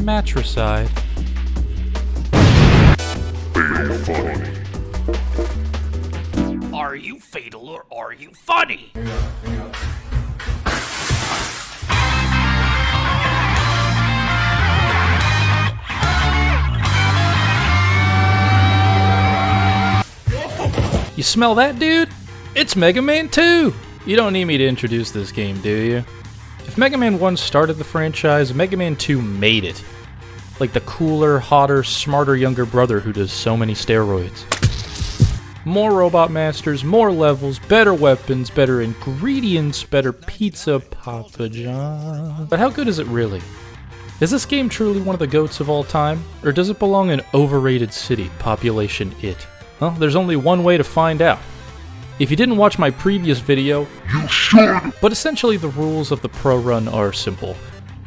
matricide. Fatal funny. Are you fatal or are you funny? You smell that, dude? It's Mega Man 2! You don't need me to introduce this game, do you? If Mega Man 1 started the franchise, Mega Man 2 made it. Like the cooler, hotter, smarter younger brother who does so many steroids. More Robot Masters, more levels, better weapons, better ingredients, better pizza, Papa John. But how good is it really? Is this game truly one of the GOATs of all time? Or does it belong in overrated city, population it? Well, there's only one way to find out. If you didn't watch my previous video, You should! but essentially the rules of the Pro Run are simple.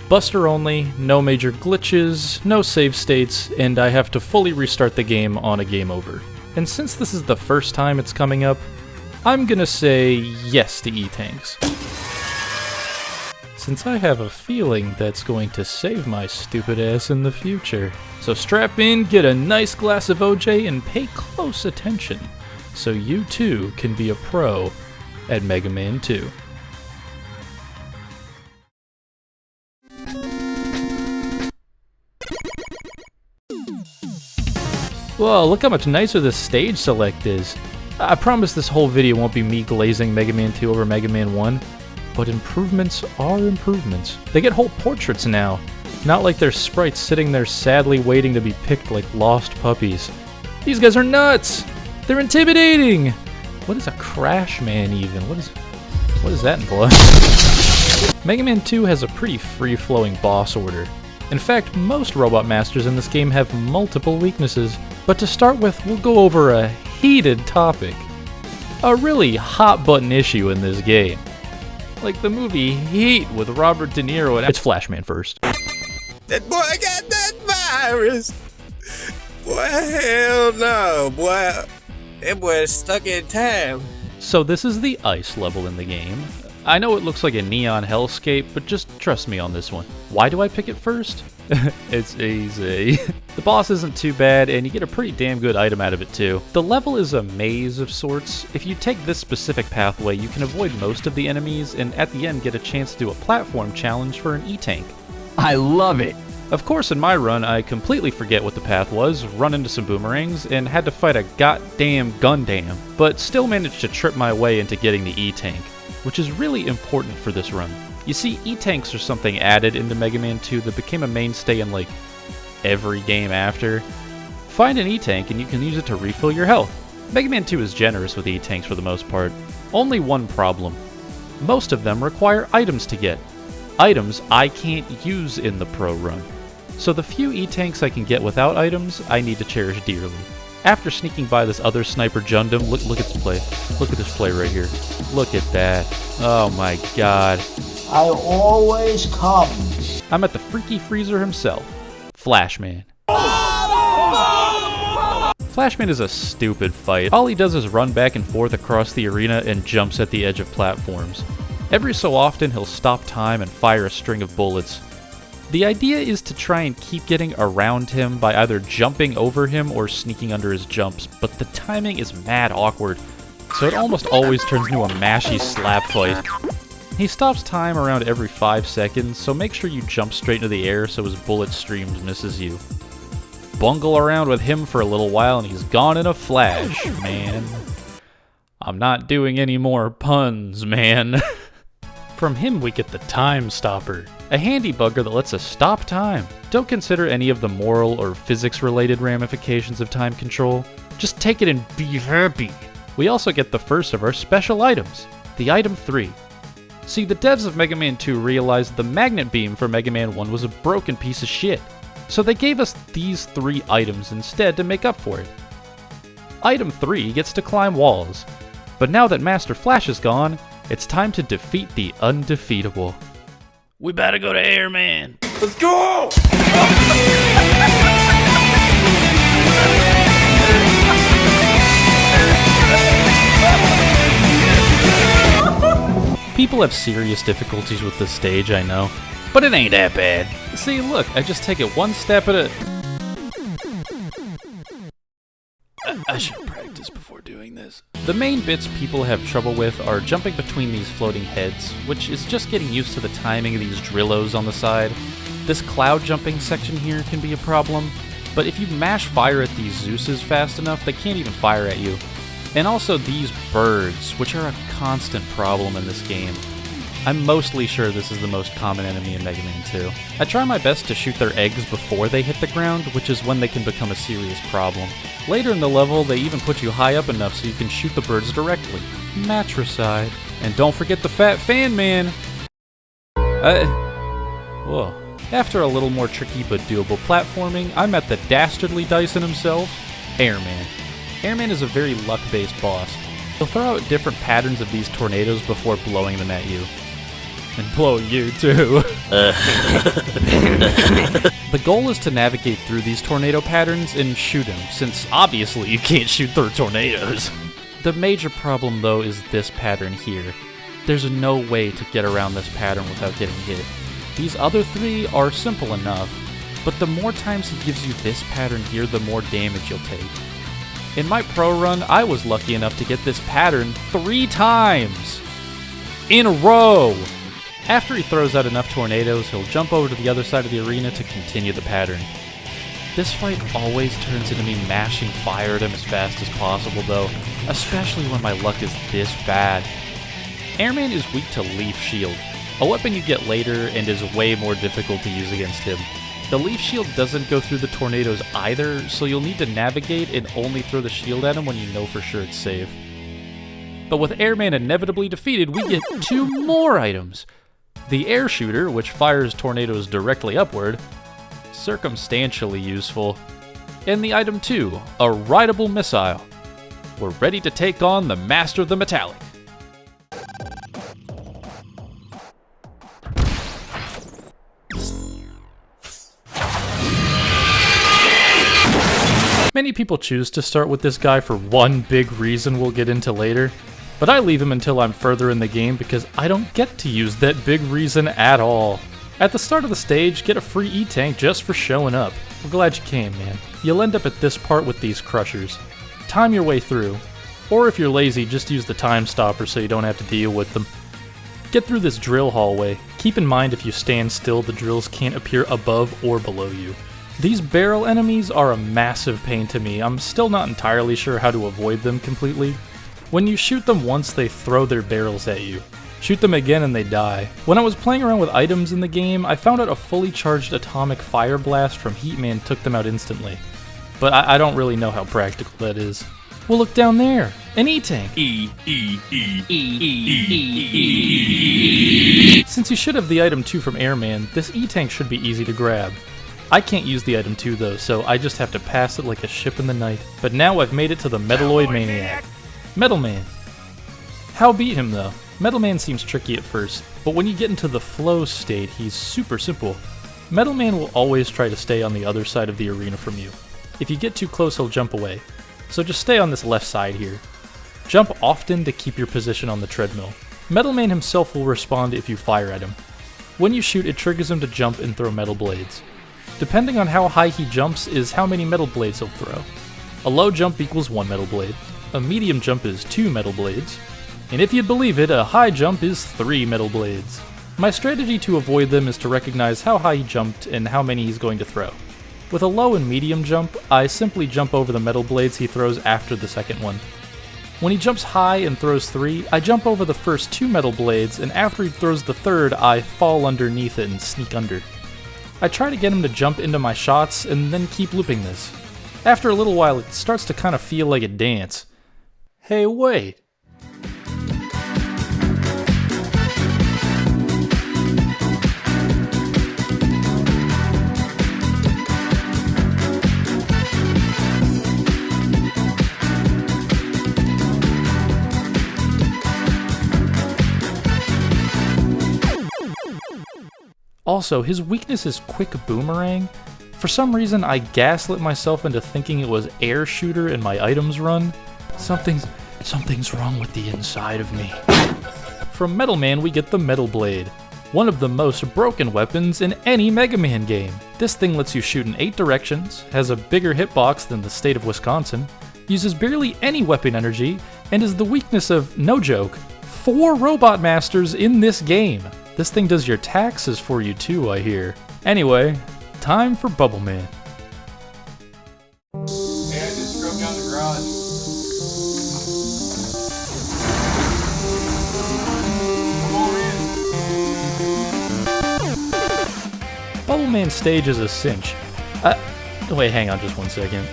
Buster only, no major glitches, no save states, and I have to fully restart the game on a game over. And since this is the first time it's coming up, I'm gonna say yes to E-Tanks. Since I have a feeling that's going to save my stupid ass in the future. So strap in, get a nice glass of OJ, and pay close attention, so you too can be a pro at Mega Man 2. Whoa, look how much nicer this stage select is. I promise this whole video won't be me glazing Mega Man 2 over Mega Man 1, but improvements are improvements. They get whole portraits now, not like they're sprites sitting there sadly waiting to be picked like lost puppies. These guys are nuts! They're intimidating! What is a Crash Man even? What is that imply? Mega Man 2 has a pretty free-flowing boss order. In fact, most Robot Masters in this game have multiple weaknesses. But to start with, we'll go over a heated topic. A really hot-button issue in this game. Like the movie Heat with Robert De Niro and... It's Flashman first. That boy got that virus. Boy, hell no, boy. That boy is stuck in time. So this is the ice level in the game. I know it looks like a neon hellscape, but just trust me on this one. Why do I pick it first? It's easy. The boss isn't too bad, and you get a pretty damn good item out of it too. The level is a maze of sorts. If you take this specific pathway, you can avoid most of the enemies, and at the end get a chance to do a platform challenge for an E-Tank. I love it. Of course, in my run, I completely forget what the path was, run into some boomerangs, and had to fight a goddamn Gundam, but still managed to trip my way into getting the E-Tank, which is really important for this run. You see, E-Tanks are something added into Mega Man 2 that became a mainstay in like every game after. Find an E-Tank and you can use it to refill your health. Mega Man 2 is generous with E-Tanks for the most part. Only one problem. Most of them require items to get. Items I can't use in the Pro Run. So the few E-Tanks I can get without items, I need to cherish dearly. After sneaking by this other sniper Jundam, look at this play. Look at this play right here. Look at that. Oh my god. I always come. I'm at the freaky freezer himself. Flashman. Flashman is a stupid fight. All he does is run back and forth across the arena and jumps at the edge of platforms. Every so often he'll stop time and fire a string of bullets. The idea is to try and keep getting around him by either jumping over him or sneaking under his jumps, but the timing is mad awkward, so it almost always turns into a mashy slap fight. He stops time around every 5 seconds, so make sure you jump straight into the air so his bullet streams misses you. Bungle around with him for a little while and he's gone in a flash, man. I'm not doing any more puns, man. From him we get the Time Stopper, a handy bugger that lets us stop time. Don't consider any of the moral or physics-related ramifications of time control. Just take it and be happy. We also get the first of our special items, the Item 3. See, the devs of Mega Man 2 realized the magnet beam for Mega Man 1 was a broken piece of shit, so they gave us these 3 items instead to make up for it. Item 3 gets to climb walls, but now that Master Flash is gone, it's time to defeat the undefeatable. We better go to Airman. Let's go! People have serious difficulties with this stage, I know, but it ain't that bad. See, look, I just take it one step at a... I should practice before doing this. The main bits people have trouble with are jumping between these floating heads, which is just getting used to the timing of these drillos on the side. This cloud jumping section here can be a problem, but if you mash fire at these Zeuses fast enough, they can't even fire at you. And also these birds, which are a constant problem in this game. I'm mostly sure this is the most common enemy in Mega Man 2. I try my best to shoot their eggs before they hit the ground, which is when they can become a serious problem. Later in the level, they even put you high up enough so you can shoot the birds directly. Matricide. And don't forget the Fat Fan Man! Whoa. After a little more tricky but doable platforming, I'm at the dastardly Dyson himself, Airman. Airman is a very luck-based boss. He'll throw out different patterns of these tornadoes before blowing them at you. And blowing you, too. The goal is to navigate through these tornado patterns and shoot him, since obviously you can't shoot through tornadoes. The major problem, though, is this pattern here. There's no way to get around this pattern without getting hit. These other three are simple enough, but the more times he gives you this pattern here, the more damage you'll take. In my pro run, I was lucky enough to get this pattern 3 times in a row. After he throws out enough tornadoes, he'll jump over to the other side of the arena to continue the pattern. This fight always turns into me mashing fire at him as fast as possible though, especially when my luck is this bad. Airman is weak to Leaf Shield, a weapon you get later and is way more difficult to use against him. The Leaf Shield doesn't go through the tornadoes either, so you'll need to navigate and only throw the shield at him when you know for sure it's safe. But with Airman inevitably defeated, we get 2 more items. The Air Shooter, which fires tornadoes directly upward, circumstantially useful, and the item 2, a rideable missile. We're ready to take on the Master of the Metallic. Many people choose to start with this guy for one big reason we'll get into later, but I leave him until I'm further in the game because I don't get to use that big reason at all. At the start of the stage, get a free E-Tank just for showing up. We're glad you came, man. You'll end up at this part with these crushers. Time your way through. Or if you're lazy, just use the time stopper so you don't have to deal with them. Get through this drill hallway. Keep in mind if you stand still, the drills can't appear above or below you. These barrel enemies are a massive pain to me. I'm still not entirely sure how to avoid them completely. When you shoot them once, they throw their barrels at you. Shoot them again and they die. When I was playing around with items in the game, I found out a fully charged atomic fire blast from Heatman took them out instantly. But I don't really know how practical that is. Well, look down there! An E-Tank! Since you should have the item 2 from Airman, this E-Tank should be easy to grab. I can't use the item 2 though, so I just have to pass it like a ship in the night. But now I've made it to the Metaloid Maniac. Metal Man. How beat him though? Metal Man seems tricky at first, but when you get into the flow state, he's super simple. Metal Man will always try to stay on the other side of the arena from you. If you get too close, he'll jump away. So just stay on this left side here. Jump often to keep your position on the treadmill. Metal Man himself will respond if you fire at him. When you shoot, it triggers him to jump and throw metal blades. Depending on how high he jumps is how many metal blades he'll throw. A low jump equals 1 metal blade, a medium jump is 2 metal blades, and if you believe it, a high jump is 3 metal blades. My strategy to avoid them is to recognize how high he jumped and how many he's going to throw. With a low and medium jump, I simply jump over the metal blades he throws after the second one. When he jumps high and throws 3, I jump over the first 2 metal blades, and after he throws the third, I fall underneath it and sneak under. I try to get him to jump into my shots, and then keep looping this. After a little while, it starts to kind of feel like a dance. Hey, wait! Also, his weakness is quick boomerang. For some reason, I gaslit myself into thinking it was Air Shooter in my items run. Something's wrong with the inside of me. From Metal Man, we get the Metal Blade. one of the most broken weapons in any Mega Man game. This thing lets you shoot in 8 directions, has a bigger hitbox than the state of Wisconsin, uses barely any weapon energy, and is the weakness of, no joke, 4 Robot Masters in this game. This thing does your taxes for you too, I hear. Anyway, time for Bubble Man. Hey, I just scrubbed down the garage. Bubble Man stage is a cinch. Wait, hang on just one second.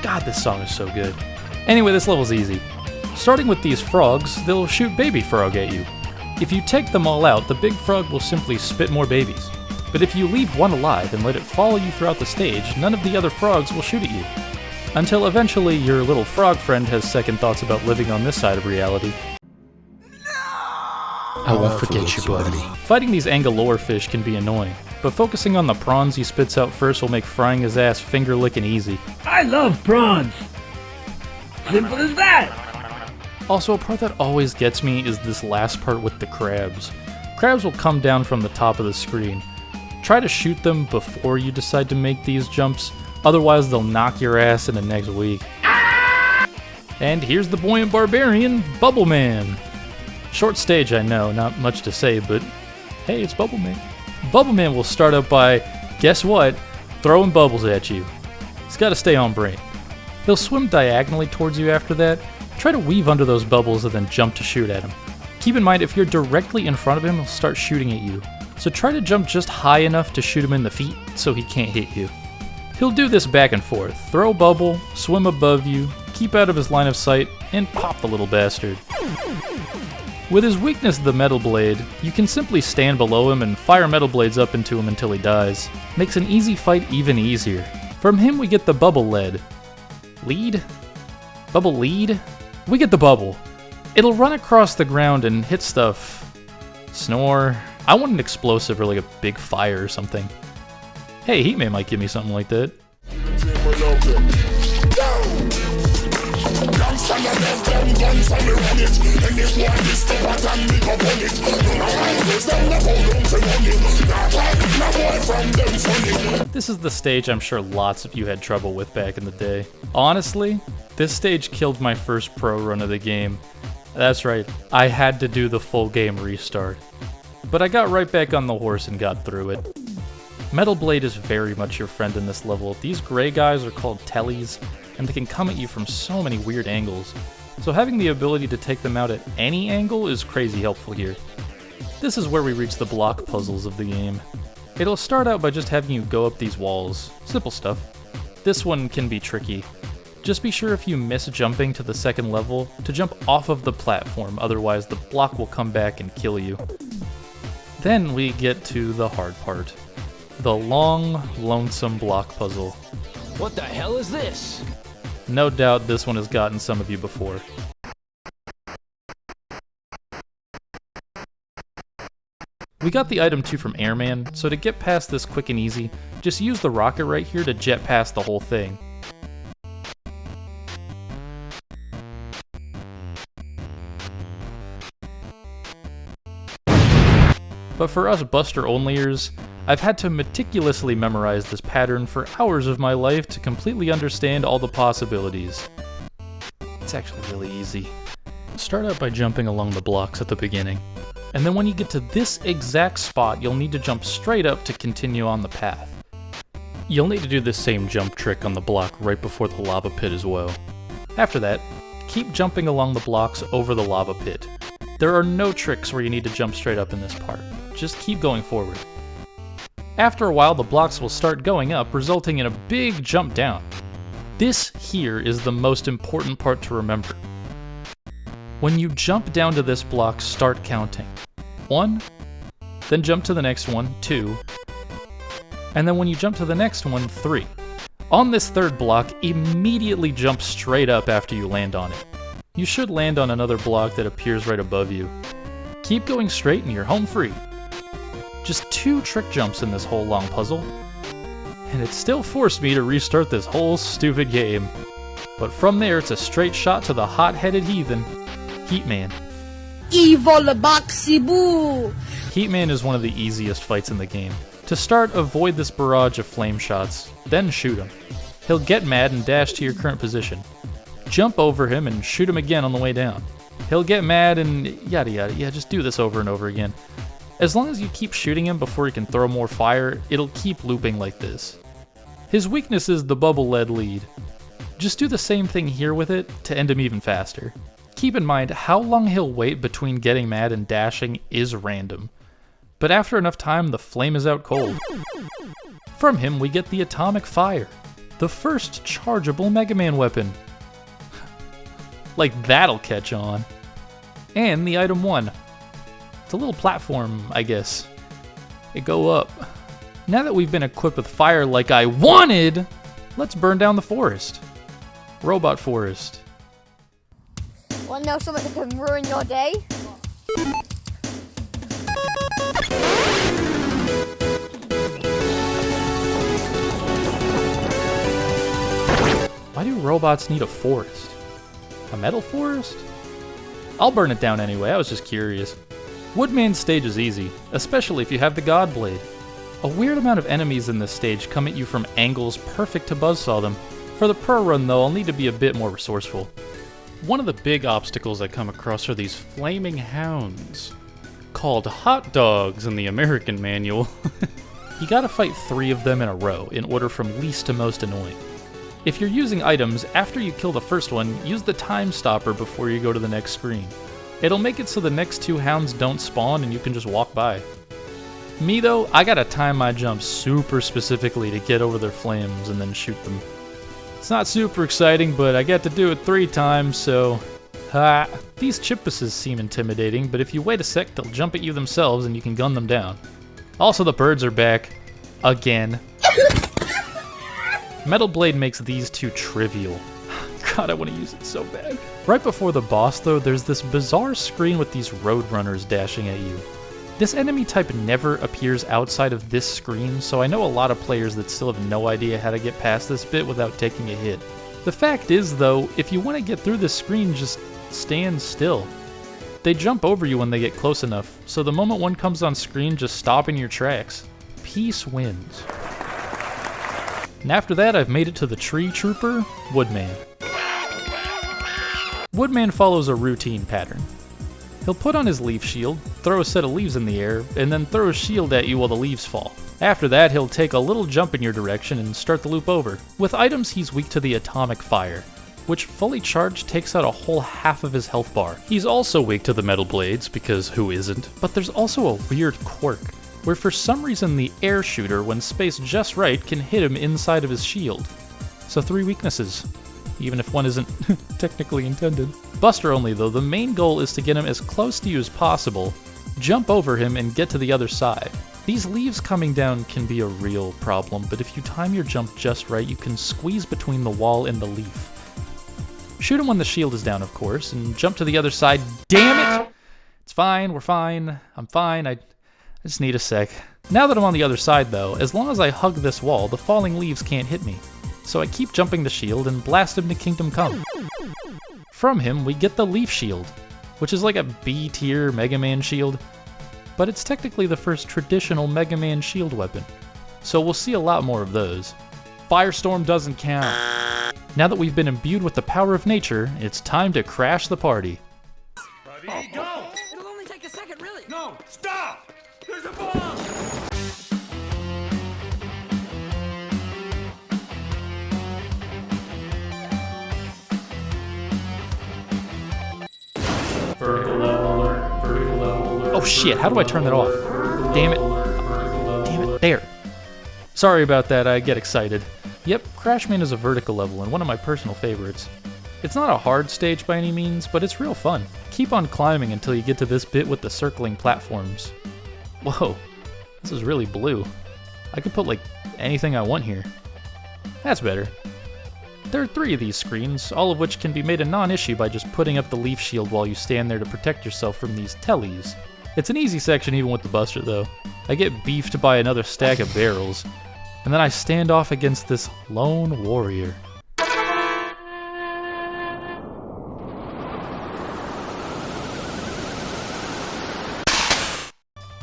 God, this song is so good. Anyway, this level's easy. Starting with these frogs, they'll shoot baby frog at you. If you take them all out, the big frog will simply spit more babies. But if you leave one alive and let it follow you throughout the stage, none of the other frogs will shoot at you. Until eventually your little frog friend has second thoughts about living on this side of reality. I won't forget you, buddy. Fighting these Angalore fish can be annoying, but focusing on the prawns he spits out first will make frying his ass finger-licking easy. I love prawns. Simple as that. Also, a part that always gets me is this last part with the crabs. Crabs will come down from the top of the screen. Try to shoot them before you decide to make these jumps, otherwise they'll knock your ass into next week. And here's the buoyant barbarian, Bubble Man. Short stage, I know, not much to say, but hey, it's Bubble Man. Bubble Man will start out by, guess what, throwing bubbles at you. He's got to stay on brain. He'll swim diagonally towards you after that. Try to weave under those bubbles and then jump to shoot at him. Keep in mind, if you're directly in front of him, he'll start shooting at you. So try to jump just high enough to shoot him in the feet so he can't hit you. He'll do this back and forth. Throw a bubble, swim above you, keep out of his line of sight, and pop the little bastard. With his weakness, the Metal Blade, you can simply stand below him and fire Metal Blades up into him until he dies. Makes an easy fight even easier. From him we get the Bubble Lead. Lead? Bubble Lead? We get the bubble. It'll run across the ground and hit stuff. Snore. I want an explosive or like a big fire or something. Hey, Heatman might give me something like that. This is the stage I'm sure lots of you had trouble with back in the day. Honestly, this stage killed my first pro run of the game. That's right, I had to do the full game restart. But I got right back on the horse and got through it. Metal Blade is very much your friend in this level. These gray guys are called tellies, and they can come at you from so many weird angles. So having the ability to take them out at any angle is crazy helpful here. This is where we reach the block puzzles of the game. It'll start out by just having you go up these walls. Simple stuff. This one can be tricky. Just be sure if you miss jumping to the second level to jump off of the platform, otherwise the block will come back and kill you. Then we get to the hard part. The long, lonesome block puzzle. What the hell is this? No doubt this one has gotten some of you before. We got the item 2 from Airman, so to get past this quick and easy, just use the rocket right here to jet past the whole thing. But for us Buster-onlyers, I've had to meticulously memorize this pattern for hours of my life to completely understand all the possibilities. It's actually really easy. Start out by jumping along the blocks at the beginning, and then when you get to this exact spot, you'll need to jump straight up to continue on the path. You'll need to do this same jump trick on the block right before the lava pit as well. After that, keep jumping along the blocks over the lava pit. There are no tricks where you need to jump straight up in this part. Just keep going forward. After a while, the blocks will start going up, resulting in a big jump down. This here is the most important part to remember. When you jump down to this block, start counting. 1, then jump to the next one, 2, and then when you jump to the next one, 3. On this third block, immediately jump straight up after you land on it. You should land on another block that appears right above you. Keep going straight and you're home free. Just 2 trick jumps in this whole long puzzle, and it still forced me to restart this whole stupid game. But from there, it's a straight shot to the hot-headed heathen, Heatman. Evil Baxibu! Heatman is one of the easiest fights in the game. To start, avoid this barrage of flame shots, then shoot him. He'll get mad and dash to your current position. Jump over him and shoot him again on the way down. He'll get mad and yada yada. Yeah, just do this over and over again. As long as you keep shooting him before he can throw more fire, it'll keep looping like this. His weakness is the bubble lead lead. Just do the same thing here with it to end him even faster. Keep in mind, how long he'll wait between getting mad and dashing is random. But after enough time, the flame is out cold. From him, we get the Atomic Fire, the first chargeable Mega Man weapon. Like that'll catch on. And the item 1. It's a little platform, I guess. It go up. Now that we've been equipped with fire like I wanted, let's burn down the forest. Robot Forest. Want to know something that can ruin your day? Why do robots need a forest? A metal forest? I'll burn it down anyway, I was just curious. Woodman's stage is easy, especially if you have the God Blade. A weird amount of enemies in this stage come at you from angles perfect to buzzsaw them. For the pro run though, I'll need to be a bit more resourceful. One of the big obstacles I come across are these flaming hounds, called hot dogs in the American manual. You gotta fight 3 of them in a row in order from least to most annoying. If you're using items, after you kill the first one, use the time stopper before you go to the next screen. It'll make it so the next 2 hounds don't spawn and you can just walk by. Me though, I gotta time my jumps super specifically to get over their flames and then shoot them. It's not super exciting, but I get to do it 3 times, so... Ha! These chippuses seem intimidating, but if you wait a sec, they'll jump at you themselves and you can gun them down. Also, the birds are back. Again. Metal Blade makes these 2 trivial. God, I want to use it so bad. Right before the boss, though, there's this bizarre screen with these roadrunners dashing at you. This enemy type never appears outside of this screen, so I know a lot of players that still have no idea how to get past this bit without taking a hit. The fact is, though, if you want to get through this screen, just stand still. They jump over you when they get close enough, so the moment one comes on screen, just stop in your tracks. Peace wins. And after that, I've made it to the tree trooper, Woodman. Woodman follows a routine pattern. He'll put on his leaf shield, throw a set of leaves in the air, and then throw a shield at you while the leaves fall. After that, he'll take a little jump in your direction and start the loop over. With items, he's weak to the Atomic Fire, which fully charged takes out a whole half of his health bar. He's also weak to the metal blades, because who isn't? But there's also a weird quirk, where for some reason the air shooter, when spaced just right, can hit him inside of his shield. So 3 weaknesses, even if one isn't technically intended. Buster only though, the main goal is to get him as close to you as possible, jump over him, and get to the other side. These leaves coming down can be a real problem, but if you time your jump just right, you can squeeze between the wall and the leaf. Shoot him when the shield is down, of course, and jump to the other side. Damn it! It's fine, we're fine, I'm fine, I just need a sec. Now that I'm on the other side though, as long as I hug this wall, the falling leaves can't hit me. So I keep jumping the shield and blast him to Kingdom Come. From him, we get the Leaf Shield, which is like a B-tier Mega Man shield, but it's technically the first traditional Mega Man shield weapon, so we'll see a lot more of those. Firestorm doesn't count. Now that we've been imbued with the power of nature, it's time to crash the party. Ready, go! It'll only take a second, really. No, stop! There's a bomb! Vertical level alert, vertical level alert. Oh shit, how do I turn that off? Damn it. Damn it, there. Sorry about that, I get excited. Yep, Crashman is a vertical level and one of my personal favorites. It's not a hard stage by any means, but it's real fun. Keep on climbing until you get to this bit with the circling platforms. Whoa, this is really blue. I could put like anything I want here. That's better. There are 3 of these screens, all of which can be made a non-issue by just putting up the leaf shield while you stand there to protect yourself from these tellies. It's an easy section even with the Buster though. I get beefed by another stack of barrels, and then I stand off against this lone warrior.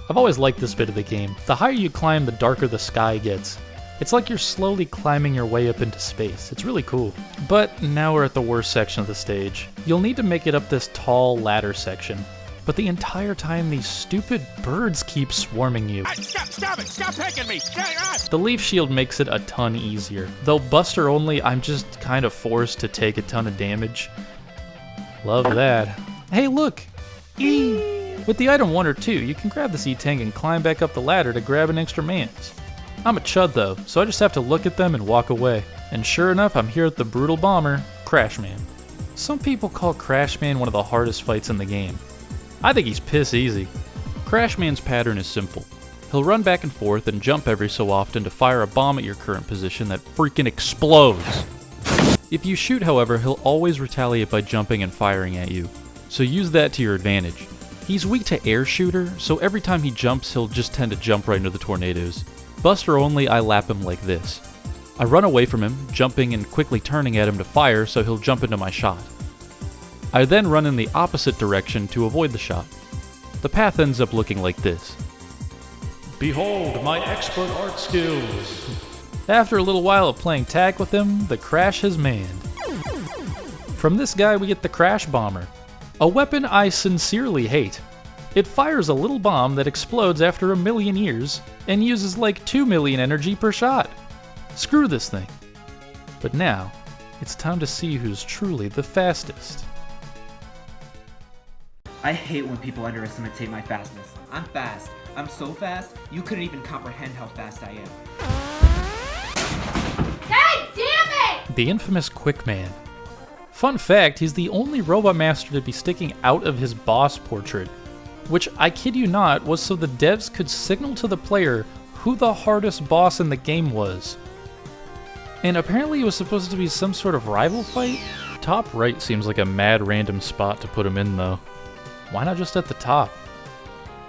I've always liked this bit of the game. The higher you climb, the darker the sky gets. It's like you're slowly climbing your way up into space. It's really cool. But now we're at the worst section of the stage. You'll need to make it up this tall ladder section. But the entire time, these stupid birds keep swarming you. Stop it! Stop picking me! The leaf shield makes it a ton easier. Though Buster only, I'm just kind of forced to take a ton of damage. Love that. Hey look! E! With the item 1 or 2, you can grab this E-Tank and climb back up the ladder to grab an extra man's. I'm a chud though, so I just have to look at them and walk away. And sure enough, I'm here with the brutal bomber, Crashman. Some people call Crashman one of the hardest fights in the game. I think he's piss easy. Crashman's pattern is simple. He'll run back and forth and jump every so often to fire a bomb at your current position that freaking explodes. If you shoot, however, he'll always retaliate by jumping and firing at you, so use that to your advantage. He's weak to air shooter, so every time he jumps, he'll just tend to jump right into the tornadoes. Buster only, I lap him like this. I run away from him, jumping and quickly turning at him to fire so he'll jump into my shot. I then run in the opposite direction to avoid the shot. The path ends up looking like this. Behold my expert art skills! After a little while of playing tag with him, the Crash has manned. From this guy we get the Crash Bomber, a weapon I sincerely hate. It fires a little bomb that explodes after 1,000,000 years and uses like 2 million energy per shot. Screw this thing. But now, it's time to see who's truly the fastest. I hate when people underestimate my fastness. I'm fast. I'm so fast, you couldn't even comprehend how fast I am. God damn it! The infamous Quickman. Fun fact, he's the only Robot Master to be sticking out of his boss portrait, which, I kid you not, was so the devs could signal to the player who the hardest boss in the game was. And apparently it was supposed to be some sort of rival fight? Top right seems like a mad random spot to put him in though. Why not just at the top?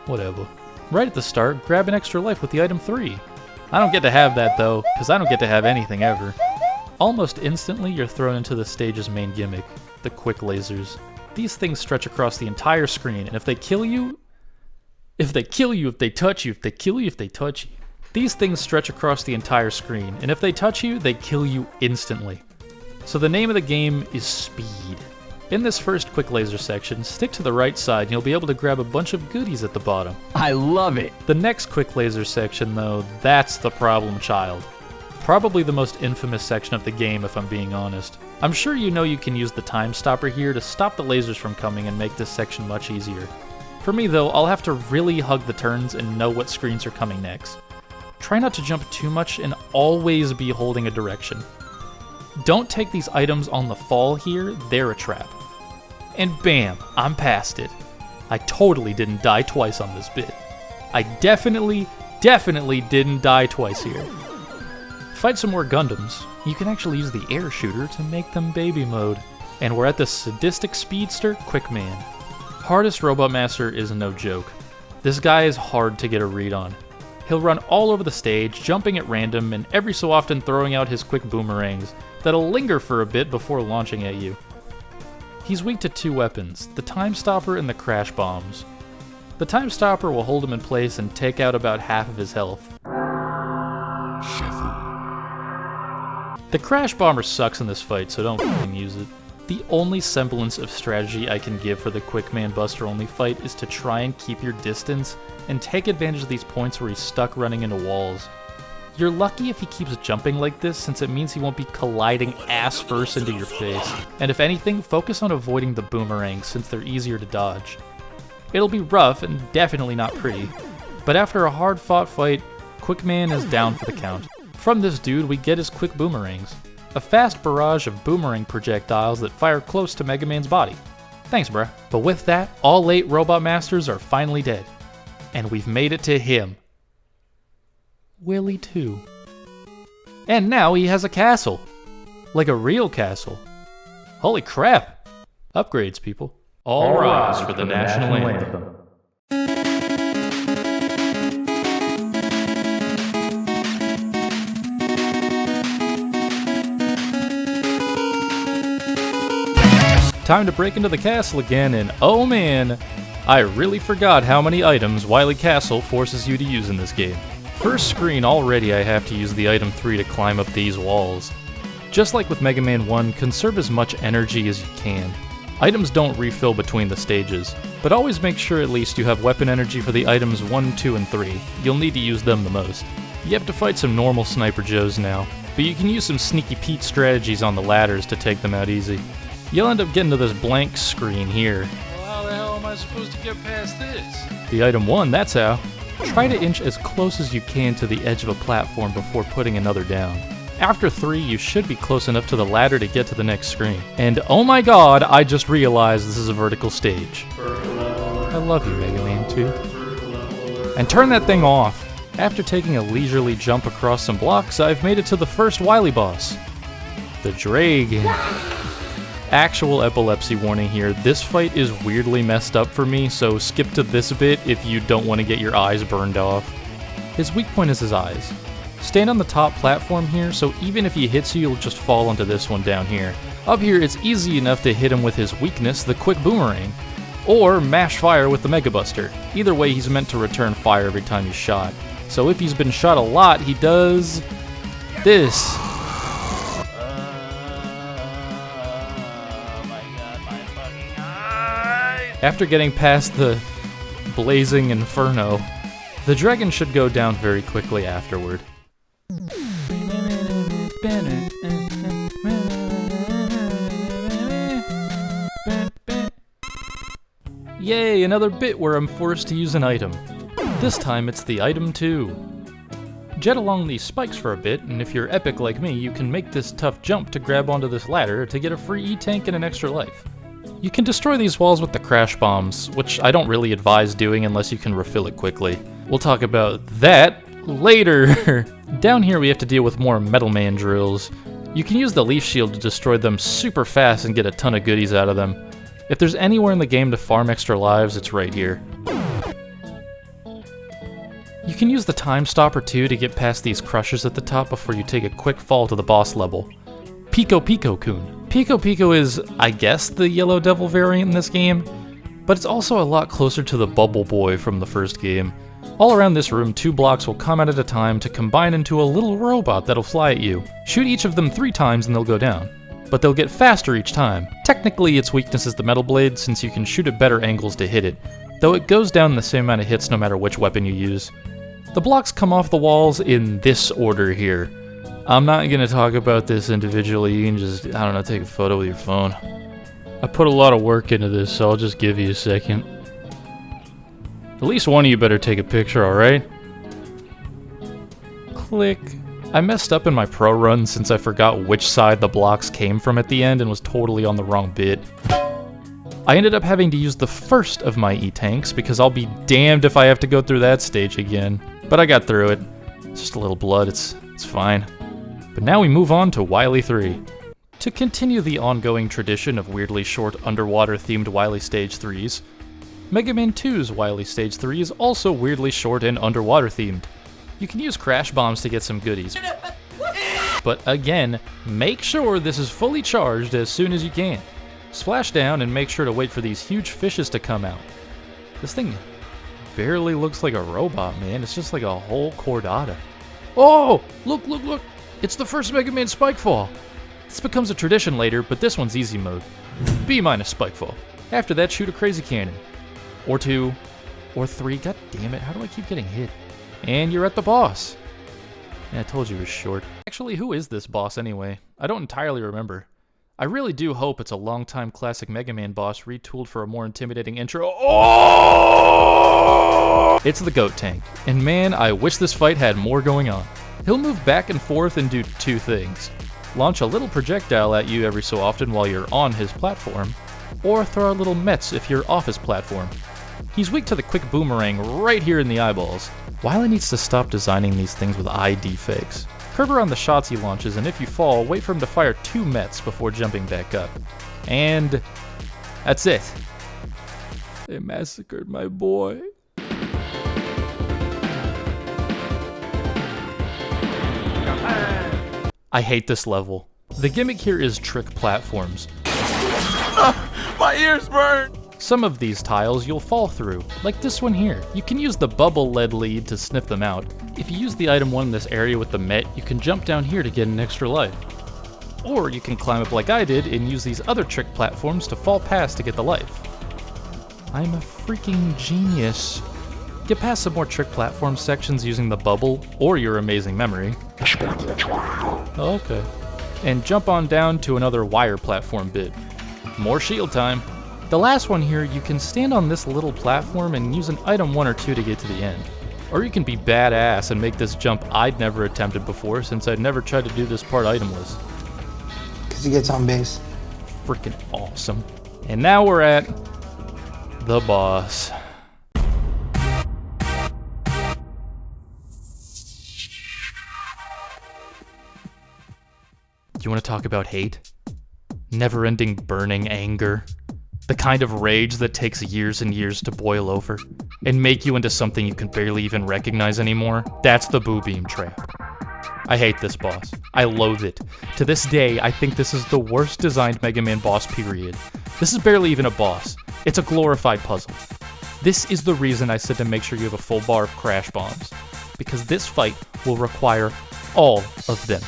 Whatever. Right at the start, grab an extra life with the item 3. I don't get to have that though, because I don't get to have anything ever. Almost instantly, you're thrown into the stage's main gimmick, the quick lasers. These things stretch across the entire screen, and if they touch you, if they touch you. These things stretch across the entire screen, and if they touch you, they kill you instantly. So the name of the game is Speed. In this first quick laser section, stick to the right side and you'll be able to grab a bunch of goodies at the bottom. I love it. The next quick laser section though, that's the problem child. Probably the most infamous section of the game if I'm being honest. I'm sure you know you can use the time stopper here to stop the lasers from coming and make this section much easier. For me though, I'll have to really hug the turns and know what screens are coming next. Try not to jump too much and always be holding a direction. Don't take these items on the fall here, they're a trap. And bam, I'm past it. I totally didn't die twice on this bit. I definitely didn't die twice here. Fight some more Gundams. You can actually use the air shooter to make them baby mode. And we're at the sadistic speedster, Quickman. Hardest Robot Master is no joke. This guy is hard to get a read on. He'll run all over the stage, jumping at random, and every so often throwing out his quick boomerangs that'll linger for a bit before launching at you. He's weak to 2 weapons, the Time Stopper and the Crash Bombs. The Time Stopper will hold him in place and take out about half of his health. The Crash Bomber sucks in this fight, so don't fucking use it. The only semblance of strategy I can give for the Quickman Buster only fight is to try and keep your distance and take advantage of these points where he's stuck running into walls. You're lucky if he keeps jumping like this since it means he won't be colliding ass first into your face. And if anything, focus on avoiding the boomerangs since they're easier to dodge. It'll be rough and definitely not pretty, but after a hard fought fight, Quickman is down for the count. From this dude we get his quick boomerangs, a fast barrage of boomerang projectiles that fire close to Mega Man's body. Thanks bruh. But with that, all 8 Robot Masters are finally dead. And we've made it to him. Willy too. And now he has a castle. Like a real castle. Holy crap! Upgrades, people. All rise for the national anthem. Time to break into the castle again, and oh man, I really forgot how many items Wily Castle forces you to use in this game. First screen already I have to use the item 3 to climb up these walls. Just like with Mega Man 1, conserve as much energy as you can. Items don't refill between the stages, but always make sure at least you have weapon energy for the items 1, 2, and 3. You'll need to use them the most. You have to fight some normal Sniper Joes now, but you can use some Sneaky Pete strategies on the ladders to take them out easy. You'll end up getting to this blank screen here. Well, how the hell am I supposed to get past this? The item 1, that's how. Try to inch as close as you can to the edge of a platform before putting another down. After 3, you should be close enough to the ladder to get to the next screen. And oh my god, I just realized this is a vertical stage. I love you, Mega Man 2. And turn that thing off. After taking a leisurely jump across some blocks, I've made it to the first Wily boss. The Dragon. Actual epilepsy warning here, this fight is weirdly messed up for me, so skip to this bit if you don't want to get your eyes burned off. His weak point is his eyes. Stand on the top platform here, so even if he hits you, you'll just fall onto this one down here. Up here, it's easy enough to hit him with his weakness, the quick boomerang, or mash fire with the Mega Buster. Either way, he's meant to return fire every time he's shot. So if he's been shot a lot, he does this. After getting past the blazing inferno, the dragon should go down very quickly afterward. Yay, another bit where I'm forced to use an item. This time it's the item 2. Jet along these spikes for a bit, and if you're epic like me, you can make this tough jump to grab onto this ladder to get a free E-tank and an extra life. You can destroy these walls with the crash bombs, which I don't really advise doing unless you can refill it quickly. We'll talk about that later! Down here we have to deal with more Metal Man drills. You can use the leaf shield to destroy them super fast and get a ton of goodies out of them. If there's anywhere in the game to farm extra lives, it's right here. You can use the time stopper too to get past these crushers at the top before you take a quick fall to the boss level. Pico Pico-kun. Pico Pico is, I guess, the Yellow Devil variant in this game, but it's also a lot closer to the Bubble Boy from the first game. All around this room, 2 blocks will come out at a time to combine into a little robot that'll fly at you. Shoot each of them 3 times and they'll go down, but they'll get faster each time. Technically, its weakness is the Metal Blade, since you can shoot at better angles to hit it, though it goes down the same amount of hits no matter which weapon you use. The blocks come off the walls in this order here. I'm not going to talk about this individually, you can just, I don't know, take a photo with your phone. I put a lot of work into this, so I'll just give you a second. At least one of you better take a picture, alright? Click. I messed up in my pro run since I forgot which side the blocks came from at the end and was totally on the wrong bit. I ended up having to use the first of my E-tanks because I'll be damned if I have to go through that stage again. But I got through it. It's just a little blood, it's fine. But now we move on to Wily 3. To continue the ongoing tradition of weirdly short underwater-themed Wily Stage 3s, Mega Man 2's Wily Stage 3 is also weirdly short and underwater-themed. You can use crash bombs to get some goodies. But again, make sure this is fully charged as soon as you can. Splash down and make sure to wait for these huge fishes to come out. This thing barely looks like a robot, man. It's just like a whole chordata. Oh! Look, look, look! It's the first Mega Man Spikefall! This becomes a tradition later, but this one's easy mode. B- Spikefall. After that, shoot a crazy cannon. Or 2. Or 3. God damn it, how do I keep getting hit? And you're at the boss. Yeah, I told you it was short. Actually, who is this boss anyway? I don't entirely remember. I really do hope it's a long-time classic Mega Man boss retooled for a more intimidating intro. Oh! It's the Goat Tank, and man, I wish this fight had more going on. He'll move back and forth and do 2 things. Launch a little projectile at you every so often while you're on his platform, or throw a little mets if you're off his platform. He's weak to the quick boomerang right here in the eyeballs. Wily needs to stop designing these things with eye defects. Curve around the shots he launches, and if you fall, wait for him to fire 2 mets before jumping back up. And that's it. They massacred my boy. I hate this level. The gimmick here is trick platforms. My ears burn! Some of these tiles you'll fall through, like this one here. You can use the bubble lead lead to sniff them out. If you use the item 1 in this area with the met, you can jump down here to get an extra life. Or you can climb up like I did and use these other trick platforms to fall past to get the life. I'm a freaking genius. Get past some more trick platform sections using the bubble or your amazing memory. Okay. And jump on down to another wire platform bit. More shield time. The last one here, you can stand on this little platform and use an item 1 or 2 to get to the end. Or you can be badass and make this jump I'd never attempted before since I'd never tried to do this part itemless. Because he gets on base. Freaking awesome. And now we're at the boss. You want to talk about hate? Never-ending burning anger. The kind of rage that takes years and years to boil over and make you into something you can barely even recognize anymore. That's the Boo Beam Trap. I hate this boss. I loathe it. To this day, I think this is the worst designed Mega Man boss, period. This is barely even a boss. It's a glorified puzzle. This is the reason I said to make sure you have a full bar of crash bombs, because this fight will require all of them.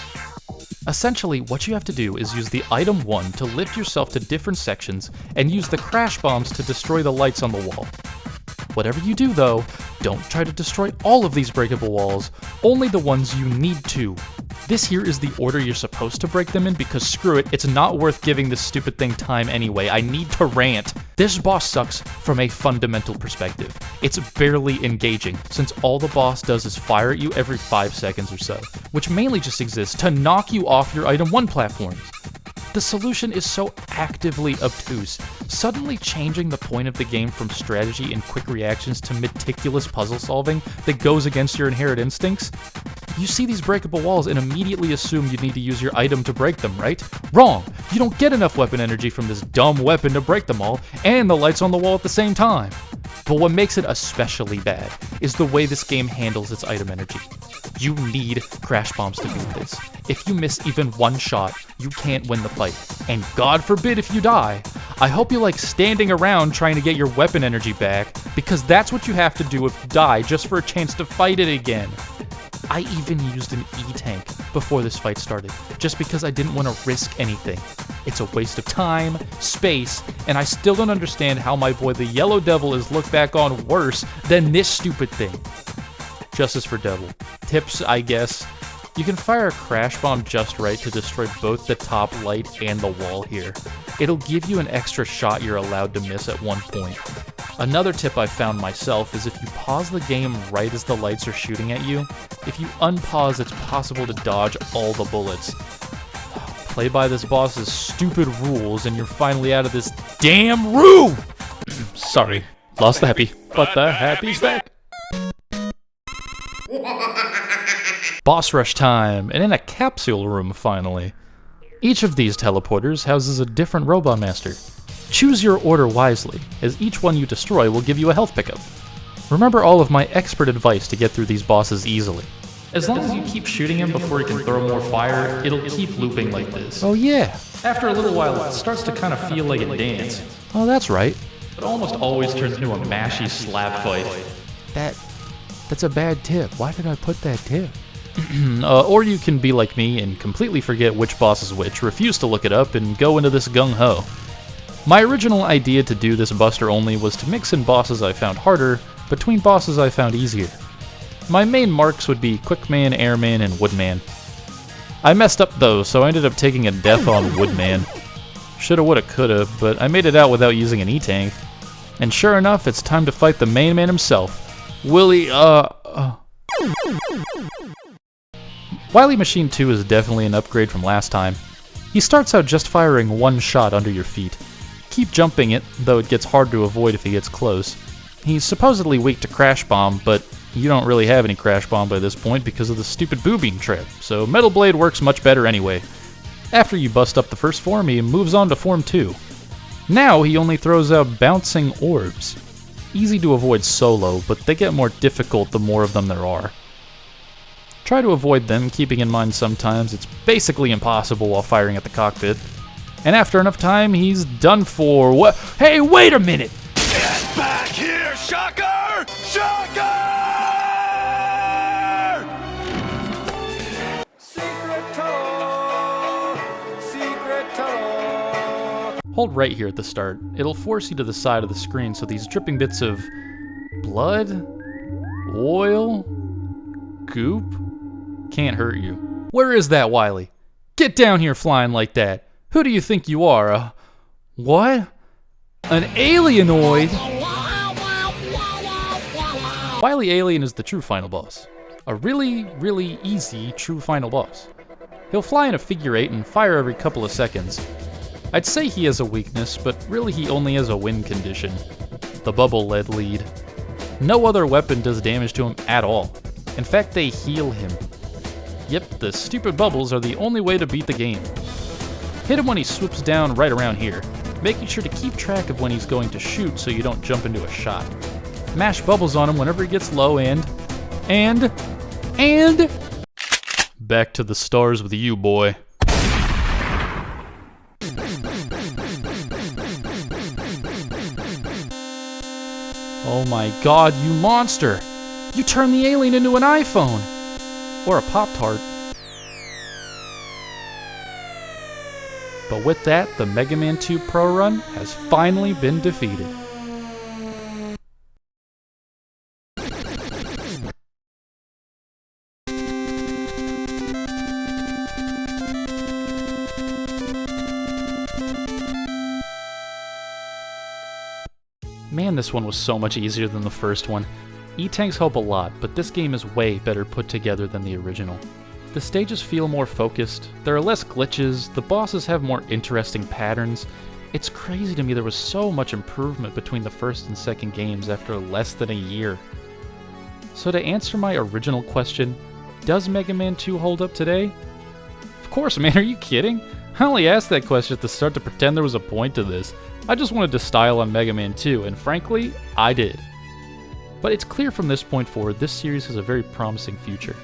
Essentially, what you have to do is use the item 1 to lift yourself to different sections and use the crash bombs to destroy the lights on the wall. Whatever you do though, don't try to destroy all of these breakable walls, only the ones you need to. This here is the order you're supposed to break them in because screw it, it's not worth giving this stupid thing time anyway. I need to rant. This boss sucks from a fundamental perspective. It's barely engaging, since all the boss does is fire at you every 5 seconds or so, which mainly just exists to knock you off your item 1 platforms. The solution is so actively obtuse, suddenly changing the point of the game from strategy and quick reactions to meticulous puzzle solving that goes against your inherent instincts. You see these breakable walls and immediately assume you need to use your item to break them, right? Wrong! You don't get enough weapon energy from this dumb weapon to break them all, and the lights on the wall at the same time. But what makes it especially bad is the way this game handles its item energy. You need crash bombs to beat this. If you miss even one shot, you can't win the fight. And God forbid if you die. I hope you like standing around trying to get your weapon energy back, because that's what you have to do if you die just for a chance to fight it again. I even used an E-tank before this fight started, just because I didn't want to risk anything. It's a waste of time, space, and I still don't understand how my boy the Yellow Devil is looked back on worse than this stupid thing. Justice for Devil. Tips, I guess. You can fire a crash bomb just right to destroy both the top light and the wall here. It'll give you an extra shot you're allowed to miss at one point. Another tip I found myself is if you pause the game right as the lights are shooting at you, if you unpause, it's possible to dodge all the bullets. Play by this boss's stupid rules and you're finally out of this damn room! Sorry, lost the happy, but the happy's back. Boss rush time, and in a capsule room finally. Each of these teleporters houses a different Robot Master. Choose your order wisely, as each one you destroy will give you a health pickup. Remember all of my expert advice to get through these bosses easily. As long as you keep shooting him before he can throw more fire, it'll keep looping like this. Oh yeah. After a little while, it starts to kind of feel like a dance. Oh, that's right. It almost always turns into a mashy slap fight. That's a bad tip. Why did I put that tip? Or you can be like me and completely forget which boss is which, refuse to look it up, and go into this gung-ho. My original idea to do this buster only was to mix in bosses I found harder between bosses I found easier. My main marks would be Quickman, Airman, and Woodman. I messed up though, so I ended up taking a death on Woodman. Shoulda, woulda, coulda, but I made it out without using an E-tank. And sure enough, it's time to fight the main man himself, Wily Machine 2 is definitely an upgrade from last time. He starts out just firing one shot under your feet. Keep jumping it, though it gets hard to avoid if he gets close. He's supposedly weak to Crash Bomb, but you don't really have any Crash Bomb by this point because of the stupid Boo Beam trap, so Metal Blade works much better anyway. After you bust up the first form, he moves on to Form 2. Now he only throws out bouncing orbs. Easy to avoid solo, but they get more difficult the more of them there are. Try to avoid them, keeping in mind sometimes it's basically impossible while firing at the cockpit. And after enough time, he's done for. What? Hey, wait a minute! Get back here, Shocker! Shocker! Hold right here at the start. It'll force you to the side of the screen so these dripping bits of blood, oil, goop can't hurt you. Where is that, Wily? Get down here flying like that. Who do you think you are? What? An alienoid? Wily Alien is the true final boss. A really, really easy true final boss. He'll fly in a figure 8 and fire every couple of seconds. I'd say he has a weakness, but really he only has a win condition. The bubble lead lead. No other weapon does damage to him at all. In fact, they heal him. Yep, the stupid bubbles are the only way to beat the game. Hit him when he swoops down right around here, making sure to keep track of when he's going to shoot so you don't jump into a shot. Mash bubbles on him whenever he gets low and... Back to the stars with you, boy. Oh my god, you monster! You turned the alien into an iPhone! Or a Pop-Tart. But with that, the Mega Man 2 Pro Run has finally been defeated. Man, this one was so much easier than the first one. E-tanks help a lot, but this game is way better put together than the original. The stages feel more focused, there are less glitches, the bosses have more interesting patterns. It's crazy to me there was so much improvement between the first and second games after less than a year. So to answer my original question, does Mega Man 2 hold up today? Of course, man, are you kidding? I only asked that question at the start to pretend there was a point to this. I just wanted to style on Mega Man 2, and frankly, I did. But it's clear from this point forward, this series has a very promising future.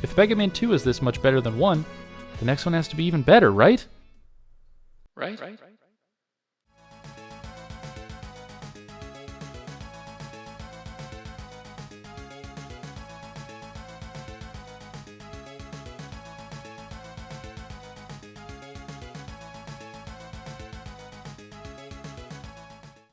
If Mega Man 2 is this much better than 1, the next one has to be even better, right? Right?